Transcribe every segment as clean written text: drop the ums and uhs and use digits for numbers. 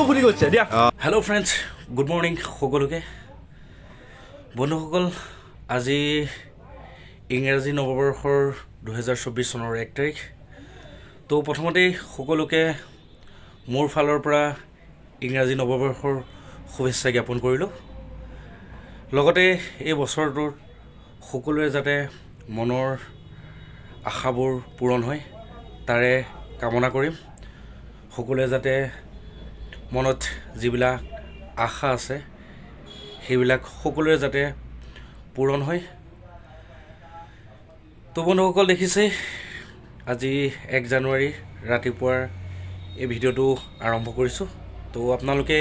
ফুটি গৈছে দিয়া। হেল্ল' ফ্ৰেণ্ডছ, গুড মৰ্ণিং সকলোকে। বন্ধুসকল, আজি ইংৰাজী নৱবৰ্ষৰ 2024 চনৰ 1 তাৰিখ। তো প্ৰথমতেই সকলোকে মোৰ ফালৰ পৰা ইংৰাজী নৱবৰ্ষৰ শুভেচ্ছা জ্ঞাপন কৰিলোঁ। লগতে এই বছৰটোত সকলোৰে যাতে মনৰ আশাবোৰ পূৰণ হয় তাৰে কামনা কৰিম। সকলোৱে যাতে মনত যিবিলাক আশা আছে সেইবিলাক সকলোৰে যাতে পূৰণ হয়। তো বন্ধুসকল, দেখিছেই আজি 1 জানুৱাৰী ৰাতিপুৱাৰ এই ভিডিঅ'টো আৰম্ভ কৰিছোঁ। তো আপোনালোকে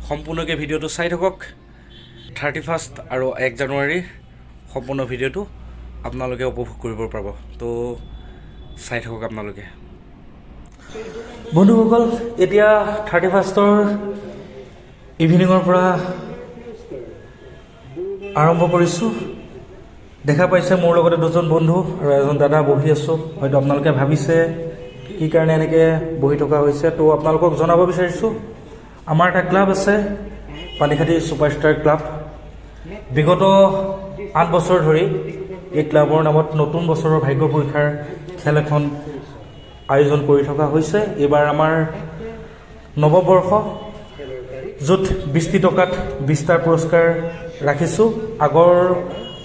সম্পূৰ্ণকৈ ভিডিঅ'টো চাই থাকক। 31 আৰু 1 জানুৱাৰীৰ সম্পূৰ্ণ ভিডিঅ'টো আপোনালোকে উপভোগ কৰিব পাৰিব। তো চাই থাকক আপোনালোকে। বন্ধুসকল, এতিয়া 31ৰ ইভিনিঙৰ পৰা আৰম্ভ কৰিছোঁ। দেখা পাইছে মোৰ লগতে দুজন বন্ধু আৰু এজন দাদা বহি আছোঁ। হয়তো আপোনালোকে ভাবিছে কি কাৰণে এনেকৈ বহি থকা হৈছে। তো আপোনালোকক জনাব বিচাৰিছোঁ, আমাৰ এটা ক্লাব আছে, পানীখাতি ছুপাৰষ্টাৰ ক্লাব। বিগত 8 বছৰ ধৰি এই ক্লাবৰ নামত নতুন বছৰৰ ভাগ্য পৰীক্ষাৰ খেল এখন আয়োজন কৰি থকা হৈছে। এইবাৰ আমাৰ নৱবৰ্ষ, য'ত 20 টকাত 20টা পুৰস্কাৰ ৰাখিছোঁ। আগৰ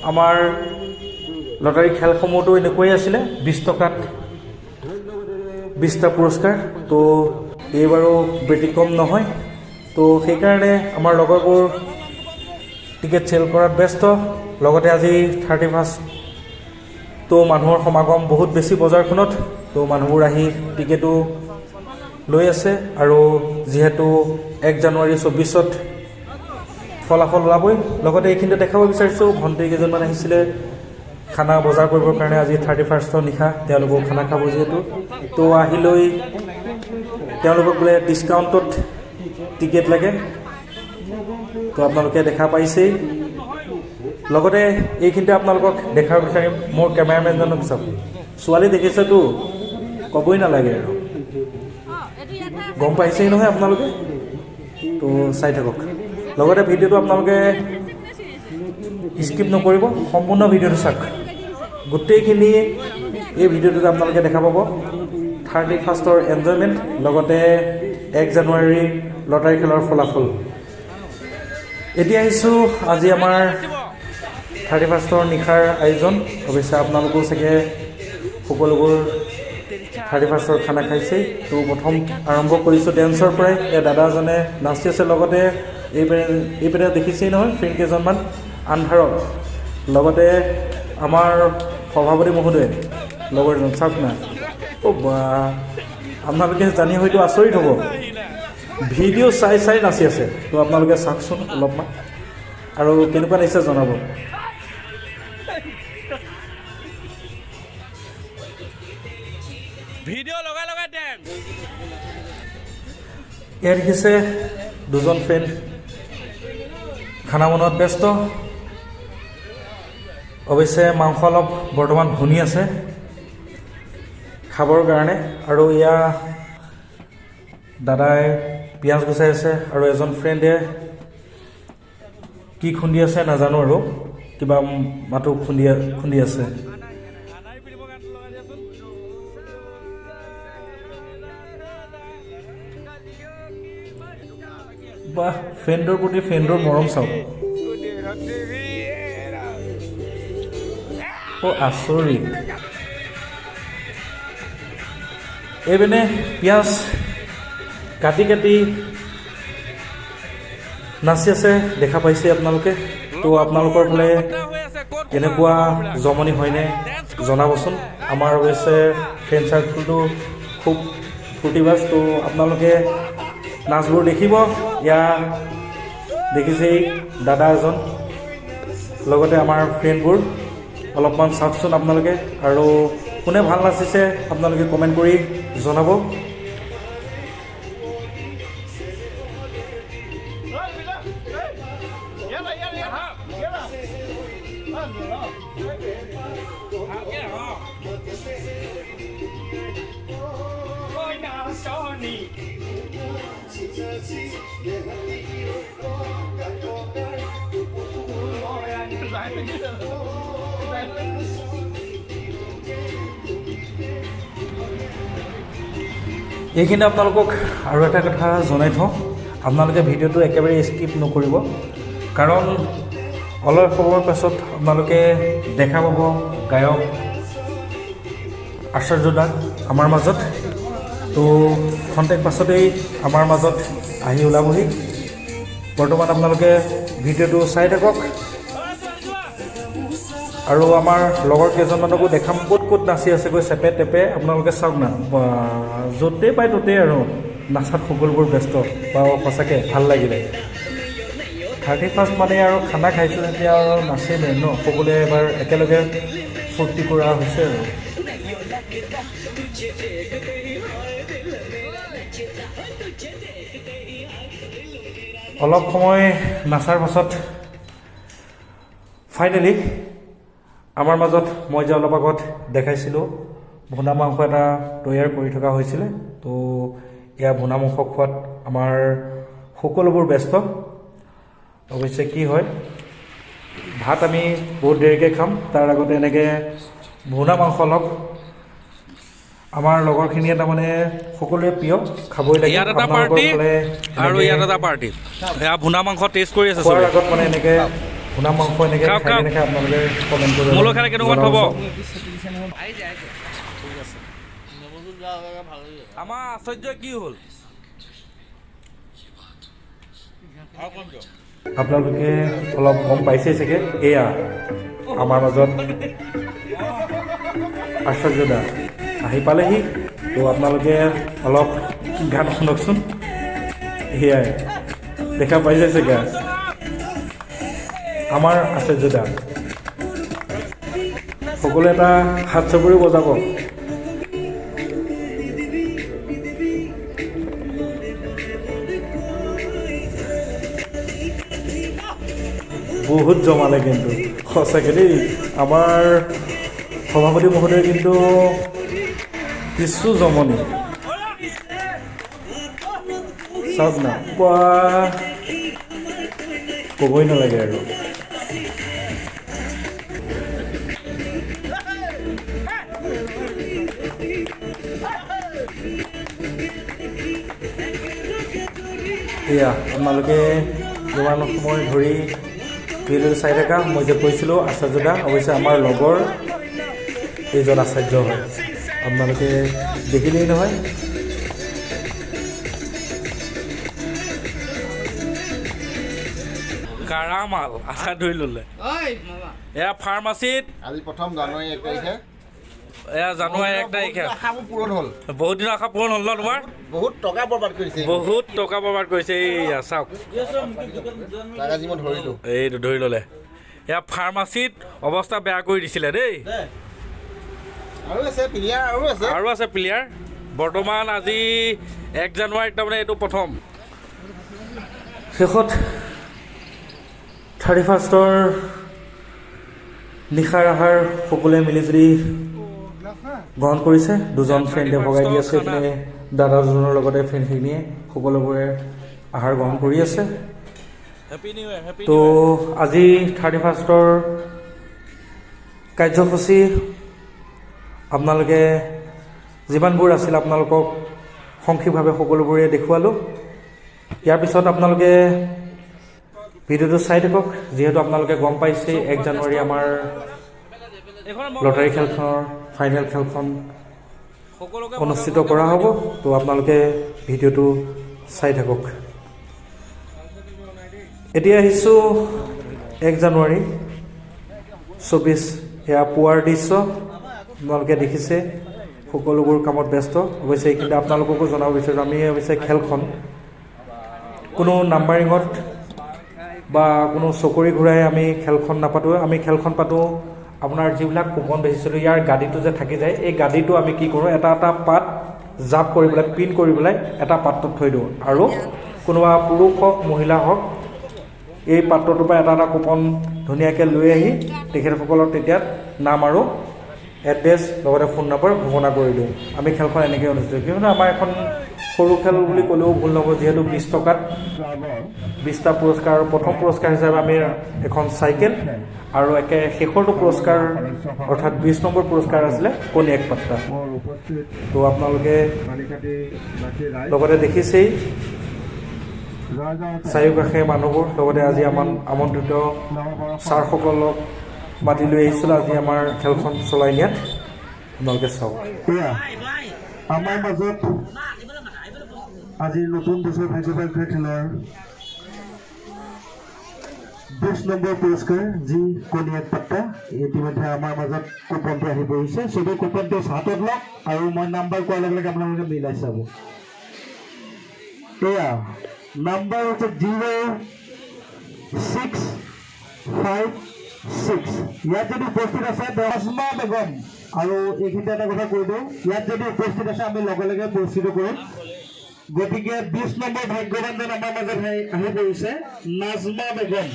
আমাৰ লটাৰী খেলসমূহতো এনেকুৱাই আছিলে, 20 টকাত 20টা পুৰস্কাৰ। তো এইবাৰো ব্যতিক্ৰম নহয়। তো সেইকাৰণে আমাৰ লগৰবোৰ টিকেট চেল কৰাত ব্যস্ত। লগতে আজি 31, তো মানুহৰ সমাগম বহুত বেছি বজাৰখনত। তো মানুহবোৰ আহি টিকেটো লৈ আছে। আৰু যিহেতু 1 জানুৱাৰী 24ত ফলাফল ওলাবই। লগতে এইখিনিতে দেখাব বিচাৰিছোঁ, ভণ্টি কেইজনমান আহিছিলে খানা বজাৰ কৰিবৰ কাৰণে। আজি 31ৰ নিশা তেওঁলোকেও খানা খাব যিহেতু। তো আহি লৈ তেওঁলোকক বোলে ডিছকাউণ্টত টিকেট লাগে। তো আপোনালোকে দেখা পাইছেই। লগতে এইখিনিতে আপোনালোকক দেখাব বিচাৰিম মোৰ কেমেৰামেনজনক। চাওক, ছোৱালী দেখিছেতো ক'বই নালাগে আৰু, গম পাইছেই নহয় আপোনালোকে। তো চাই থাকক। লগতে ভিডিঅ'টো আপোনালোকে স্কিপ নকৰিব, সম্পূৰ্ণ ভিডিঅ'টো চাওক। গোটেইখিনি এই ভিডিঅ'টোত আপোনালোকে দেখা পাব 31ৰ এনজয়মেণ্ট, লগতে 1 জানুৱাৰী লটাৰী খেলৰ ফলাফল। এতিয়া আহিছোঁ আজি আমাৰ 31ৰ নিশাৰ আয়োজন। অৱশ্যে আপোনালোকেও চাগে সকলোবোৰ 31ৰ খানা খাইছেই। তো প্ৰথম আৰম্ভ কৰিছোঁ ডেন্সৰ পৰাই। এই দাদাজনে নাচি আছে। লগতে এইপিনে দেখিছেই নহয় ফ্ৰেণ্ড কেইজনমান আন্ধাৰত। লগতে আমাৰ সভাপতি মহোদয় লগৰজন, চাওক না। অ' বা, আপোনালোকে জানি হয়তো আচৰিত হ'ব, ভিডিঅ' চাই চাই নাচি আছে। তো আপোনালোকে চাওকচোন অলপমান, আৰু কেনেকুৱা লাগিছে জনাব। ভিডিঅ' লগাই লগাই দেন। এয়া দেখিছে দুজন ফ্ৰেণ্ড খানা বনোৱাত ব্যস্ত। অৱশ্যে মাংস অলপ বৰ্তমান ভুনি আছে খাবৰ কাৰণে। আৰু এয়া দাদাই পিঁয়াজ গুচাই আছে, আৰু এজন ফ্ৰেণ্ডে কি খুন্দি আছে নাজানো, আৰু কিবা মাতো খুন্দি আছে। বা, ফ্ৰেণ্ডৰ প্ৰতি ফ্ৰেণ্ডৰ মৰম চাওক। আচৰিত। এইপিনে পিঁয়াজ কাটি কাটি নাচি আছে, দেখা পাইছে আপোনালোকে। তো আপোনালোকৰ ফালে এনেকুৱা জমনি হয়নে জনাবচোন। আমাৰ অৱশ্যে ফ্ৰেণ্ড চাৰ্কলটো খুব ফূৰ্তিবাজ। তো আপোনালোকে নাচবোৰ দেখিব। ইয়াত দেখিছেই দাদা এজন, লগতে আমাৰ ফ্ৰেণ্ডবোৰ অলপমান চাওকচোন আপোনালোকে। আৰু কোনে ভাল নাচিছে আপোনালোকে কমেণ্ট কৰি জনাব। এইখিনি আপোনালোকক আৰু এটা কথা জনাই থওঁ, আপোনালোকে ভিডিঅ'টো একেবাৰে স্কিপ নকৰিব, কাৰণ অলপ সময়ৰ পাছত আপোনালোকে দেখা পাব গায়ক আচাৰ্য দা আমাৰ মাজত। তো খন্তেক পাছতেই আমাৰ মাজত আহি ওলাবহি। বৰ্তমান আপোনালোকে ভিডিঅ'টো চাই থাকক আৰু আমাৰ লগৰ কেইজনমানকো দেখাম ক'ত ক'ত নাচি আছেগৈ চেপে টেপে। আপোনালোকে চাওক না, য'তেই পায় ত'তেই আৰু নাচাত সকলোবোৰ ব্যস্ত। বা সঁচাকৈ ভাল লাগিলে। 31st মানে আৰু খানা খাইছোঁ যেতিয়া আৰু নাচেই ন, সকলোৱে এবাৰ একেলগে ফূৰ্তি কৰা হৈছে আৰু। অলপ সময় নাচাৰ পাছত ফাইনেলি আমাৰ মাজত মই যে অলপ আগত দেখাইছিলোঁ ভুনা মাংস এটা তৈয়াৰ কৰি থকা হৈছিলে। তো এয়া ভুনা মাংস খোৱাত আমাৰ সকলোবোৰ ব্যস্ত। অৱশ্যে কি হয়, ভাত আমি বহুত দেৰিকৈ খাম, তাৰ আগতে এনেকৈ ভুনা মাংস অলপ আমাৰ লগৰখিনিয়ে তাৰমানে সকলোৱে প্ৰিয়, খাবই লাগে। ইয়াত এটা পাৰ্টি আৰু ইয়াত এটা পাৰ্টি। এয়া ভুনা মাংস টেষ্ট কৰি আছে খোৱাৰ আগত মানে এনেকৈ ভুনা মাংস এনেকৈ খাই কেনেকৈ আপোনালোকে কমেণ্ট কৰিব। মোলৈ খালে কেনেকুৱা হ'ব? আমাৰ আশ্চৰ্য কি হ'ল? আপোনালোকে অলপ গম পাইছেই চাগে, এয়া আমাৰ মাজত আশ্চৰ্য দা আহি পালেহি। তো আপোনালোকে অলপ গান শুনকচোন। সেয়াই দেখা পাইছে চাগে আমাৰ আশ্চৰ্য দা। সকলোৱে এটা হাত চাপৰি বজাব। বহুত জমালে কিন্তু সঁচাকৈ দেই। আমাৰ সভাপতি মহোদয় কিন্তু কিছু জমনি। চাওক না, ক'বই নালাগে আৰু। এয়া আপোনালোকে ইমান সময় ধৰি ভিডিঅ'টো চাই থাকা। মই যে কৈছিলোঁ আচাৰ্য দা, অৱশ্যে আমাৰ লগৰ এইজন আচাৰ্য হয়, আপোনালোকে দেখিলেই নহয়। কাৰামাল আশা ধৰি ল'লে। এয়া ফাৰ্মাচীত আজি প্ৰথম জানুৱাৰী 1 তাৰিখে। এয়া জানুৱাৰী 1 তাৰিখে আশাবোৰ পূৰণ হ'ল। বহুত দিনৰ আশা পূৰণ হ'ল ন তোমাৰ? বহুত টকা বৰবাদ কৰিছে। বহুত টকা বৰবাদ কৰিছে। এইয়া চাওক, তাক আজি মই ধৰিলোঁ। এইটো ধৰি ল'লে। এয়া ফাৰ্মাচীত অৱস্থা বেয়া কৰি দিছিলে দেই। আৰু আছে প্লেয়াৰ, আৰু আছে প্লেয়াৰ। বৰ্তমান আজি 1 জানুৱাৰীত তাৰমানে এইটো প্ৰথম। শেষত 31st নিশাৰ আহাৰ সকলোৱে মিলিজুলি গ্ৰহণ কৰিছে। দুজন ফ্ৰেণ্ডে ভগাই দি আছে, এইপিনে দাদাজনৰ লগতে ফ্ৰেণ্ডখিনিয়ে সকলোবোৰে আহাৰ গ্ৰহণ কৰি আছে। তো আজি 31st কাৰ্যসূচী আপোনালোকে যিমানবোৰ আছিল আপোনালোকক সংক্ষিপ্তভাৱে সকলোবোৰে দেখুৱালোঁ। ইয়াৰ পিছত আপোনালোকে ভিডিঅ'টো চাই থাকক, যিহেতু আপোনালোকে গম পাইছে 1 জানুৱাৰী আমাৰ লটাৰী খেলখনৰ ফাইনেল খেলখন অনুষ্ঠিত কৰা হ'ব। তো আপোনালোকে ভিডিঅ'টো চাই থাকক। এতিয়া আহিছোঁ 1 জানুৱাৰী 24। এয়া পুৱাৰ দৃশ্য আপোনালোকে দেখিছে, সকলোবোৰ কামত ব্যস্ত। অৱশ্যে এইখিনি আপোনালোককো জনাব বিচাৰোঁ, আমি অৱশ্যে খেলখন কোনো নাম্বাৰিঙত বা কোনো চকৰি ঘূৰাই আমি খেলখন নাপাতোঁ। আমি খেলখন পাতোঁ আপোনাৰ যিবিলাক কুপন বেচিছিলোঁ, ইয়াৰ গাদীটো যে থাকি যায়, এই গাদীটো আমি কি কৰোঁ, এটা এটা পাত জাপ কৰি পেলাই পিন কৰি পেলাই এটা পাত্ৰত থৈ দিওঁ। আৰু কোনোবা পুৰুষ হওক মহিলা হওক, এই পাত্ৰটোৰ পৰা এটা এটা কুপন ধুনীয়াকৈ লৈ আহি তেখেতসকলৰ তেতিয়া নাম আৰু এড্ৰেছ লগতে ফোন নম্বৰ ঘোষণা কৰি দিওঁ। আমি খেলখন এনেকৈ অনুষ্ঠিত, কিয়নো আমাৰ এখন সৰু খেল বুলি ক'লেও ভুল নহ'ব, যিহেতু 20 টকাত 20টা পুৰস্কাৰ। আৰু প্ৰথম পুৰস্কাৰ হিচাপে আমি এখন চাইকেল, আৰু একে শেষৰটো পুৰস্কাৰ অৰ্থাৎ 20 নম্বৰ পুৰস্কাৰ আছিলে কণী এক পাত্তা। তো আপোনালোকে লগতে দেখিছেই চাৰিওকাষে মানুহবোৰ, লগতে আজি আমাৰ আমন্ত্ৰিত ছাৰসকলক মাতি লৈ আহিছিলোঁ আজি আমাৰ খেলখন চলাই নিয়াত। আপোনালোকে চাওক। আমাৰ মাজত আজি নতুন বছৰ ভাগ্যবান খেলৰ 20 নম্বৰ পুৰস্কাৰ যি কণী এক পাত্তা, ইতিমধ্যে আমাৰ মাজত কুপনটো আহি পৰিছে। চবেই কুপনটো হাতত লওক আৰু মই নাম্বাৰ কোৱাৰ লগে লগে আপোনালোকে মিলাই চাব। এয়া নাম্বাৰ হৈছে 0656। ইয়াত যদি উপস্থিত আছে নাজমা বেগম, আৰু এইখিনিতে এটা কথা কৈ দিওঁ, ইয়াত যদি উপস্থিত আছে আমি লগে লগে পৰিচিত কৰিম। গতিকে 20 নম্বৰ ভাগ্যৱানজন আমাৰ মাজত আহি পৰিছে নাজমা বেগম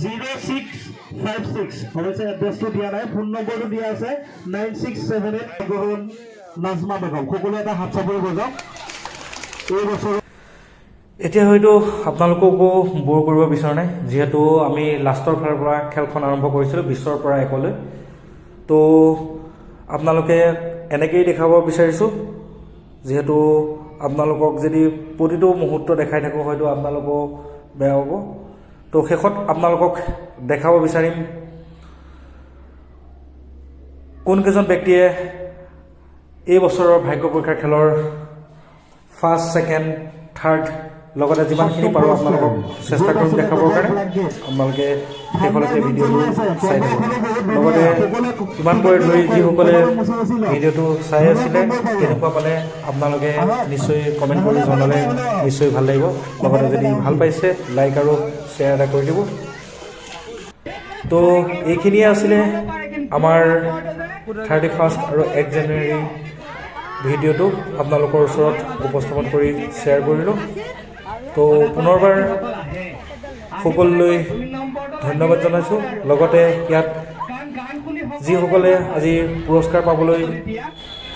0656। অৱশ্যে এড্ৰেছটো দিয়া নাই, ফোন নম্বৰটো দিয়া আছে 9678। নাজমা বেগম, সকলোৱে এটা হাত চাপৰি বজাওক। এই বছৰ এতিয়া হয়তো আপোনালোককো বৰ কৰিব বিচৰা নাই, যিহেতু আমি লাষ্টৰ ফালৰ পৰা খেলখন আৰম্ভ কৰিছিলোঁ 20ৰ পৰা 1লৈ। তো আপোনালোকে এনেকেই দেখাব বিচাৰিছোঁ, যিহেতু আপোনালোকক যদি প্ৰতিটো মুহূৰ্ত দেখাই থাকোঁ হয়তো আপোনালোকো বেয়া হ'ব। তো শেষত আপোনালোকক দেখাব বিচাৰিম কোনকেইজন ব্যক্তিয়ে এই বছৰৰ ভাগ্য পৰীক্ষা খেলৰ ফাৰ্ষ্ট, ছেকেণ্ড, থাৰ্ড, লগতে যিমানখিনি পাৰোঁ আপোনালোকক চেষ্টা কৰিম দেখাবৰ কাৰণে। আপোনালোকে শেষলৈকে ভিডিঅ'টো চাই থাকক। লগতে ইমান পৰে ধৰি যিসকলে ভিডিঅ'টো চাই আছিলে কেনেকুৱা পালে আপোনালোকে নিশ্চয় কমেণ্ট কৰি জনালে নিশ্চয় ভাল লাগিব। লগতে যদি ভাল পাইছে লাইক আৰু শ্বেয়াৰ এটা কৰি দিব। তো এইখিনিয়ে আছিলে আমাৰ 31 আৰু 1 জানুৱাৰী ভিডিঅ'টো আপোনালোকৰ ওচৰত উপস্থাপন কৰি শ্বেয়াৰ কৰিলোঁ। তো পুনৰবাৰ সকলোলৈ ধন্যবাদ জনাইছোঁ। লগতে ইয়াত যিসকলে আজি পুৰস্কাৰ পাবলৈ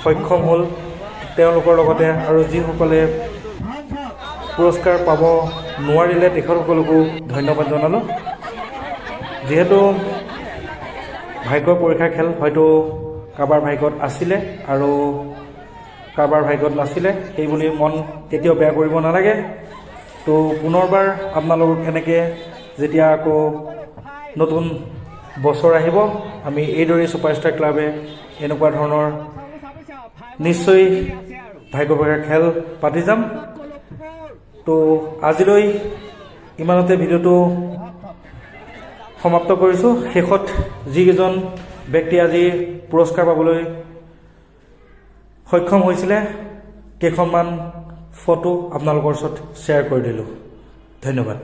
সক্ষম হ'ল তেওঁলোকৰ লগতে আৰু যিসকলে পুৰস্কাৰ পাব নোৱাৰিলে তেখেতসকলকো ধন্যবাদ জনালোঁ। যিহেতু ভাগ্য পৰীক্ষাৰ খেল হয়তো কাৰোবাৰ ভাগ্যত আছিলে আৰু কাৰোবাৰ ভাগ্যত নাছিলে, সেইবুলি মন কেতিয়াও বেয়া কৰিব নালাগে। তো পুনৰবাৰ আপোনালোকক এনেকৈ যেতিয়া আকৌ নতুন বছৰ আহিব আমি এইদৰেই ছুপাৰষ্টাৰ ক্লাবে এনেকুৱা ধৰণৰ নিশ্চয় ভাগ্য পৰীক্ষাৰ খেল পাতি যাম। তো আজিলৈ ইমানতে ভিডিঅ'টো সমাপ্ত কৰিছোঁ। শেষত যিকেইজন ব্যক্তি আজি পুৰস্কাৰ পাবলৈ সক্ষম হৈছিলে কেইখনমান ফটো আপোনালোকৰ ওচৰত শ্বেয়াৰ কৰি দিলোঁ। ধন্যবাদ।